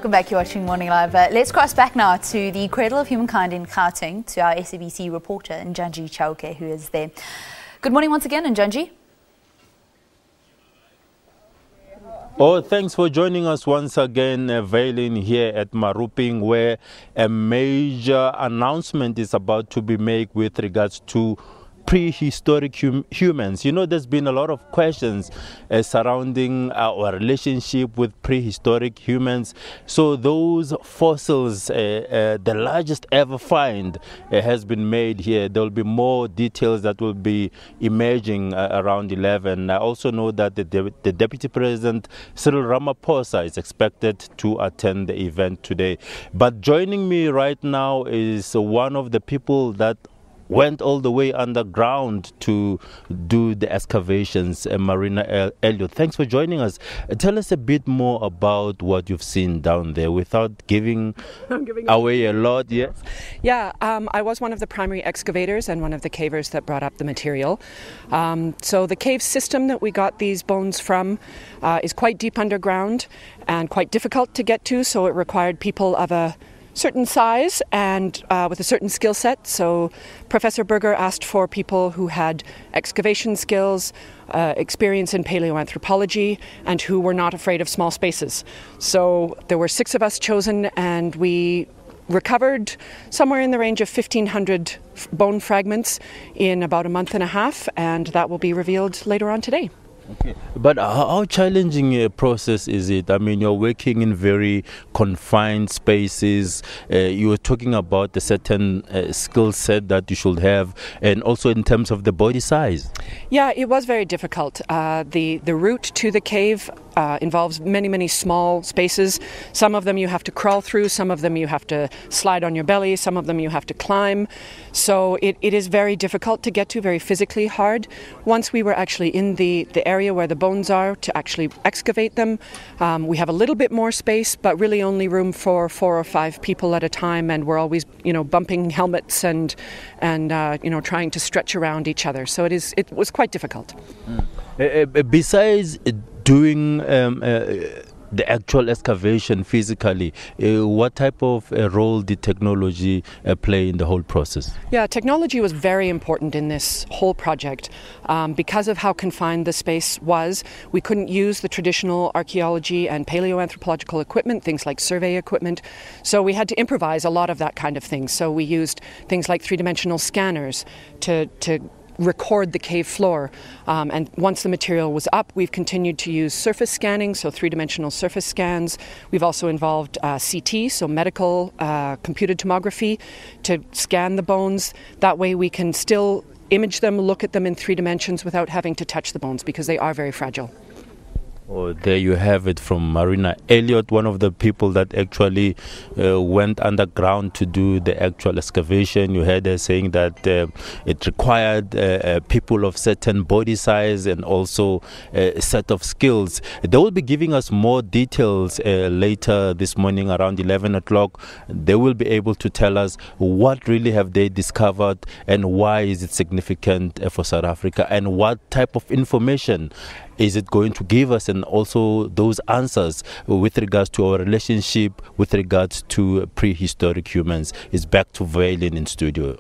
Welcome back, you're watching Morning Live. Let's cross back now to the Cradle of Humankind in Gauteng, to our SABC reporter, Njanji Chauke, who is there. Good morning once again, Njanji. Oh, thanks for joining us once again, Vailin, here at Maruping, where a major announcement is about to be made with regards to prehistoric humans. You know, there's been a lot of questions surrounding our relationship with prehistoric humans. So those fossils, the largest ever find has been made here. There will be more details that will be emerging around 11. I also know that the Deputy President Cyril Ramaphosa is expected to attend the event today. But joining me right now is one of the people that went all the way underground to do the excavations, Maria Elliot. Thanks for joining us. Tell us a bit more about what you've seen down there without giving away a lot. Yes? Yeah, I was one of the primary excavators and one of the cavers that brought up the material. So the cave system that we got these bones from is quite deep underground and quite difficult to get to, so it required people of a certain size and with a certain skill set. So Professor Berger asked for people who had excavation skills, experience in paleoanthropology, and who were not afraid of small spaces. So there were 6 of us chosen, and we recovered somewhere in the range of 1,500 bone fragments in about a month and a half, and that will be revealed later on today. Okay. But how challenging a process is it? I mean, you're working in very confined spaces. You were talking about a certain skill set that you should have, and also in terms of the body size. Yeah, it was very difficult. The route to the cave involves many small spaces. Some of them you have to crawl through, some of them you have to slide on your belly, some of them you have to climb. So it is very difficult to get to, very physically hard. Once we were actually in the area where the bones are to actually excavate them, we have a little bit more space, but really only room for 4 or 5 people at a time, and we're always, bumping helmets and trying to stretch around each other. So it was quite difficult. Besides doing the actual excavation physically, what type of role did technology play in the whole process? Yeah, technology was very important in this whole project. Because of how confined the space was, we couldn't use the traditional archaeology and paleoanthropological equipment, things like survey equipment. So we had to improvise a lot of that kind of thing. So we used things like 3-dimensional scanners to record the cave floor, and once the material was up, we've continued to use surface scanning, so 3-dimensional surface scans. We've also involved CT, so medical computed tomography, to scan the bones. That way we can still image them, look at them in 3 dimensions without having to touch the bones, because they are very fragile. Oh, there you have it from Maria Elliot, one of the people that actually went underground to do the actual excavation. You heard her saying that it required people of certain body size and also a set of skills. They will be giving us more details later this morning around 11 o'clock. They will be able to tell us what really have they discovered and why is it significant for South Africa, and what type of information is it going to give us, and also those answers with regards to our relationship with regards to prehistoric humans. Is back to Vailin in studio.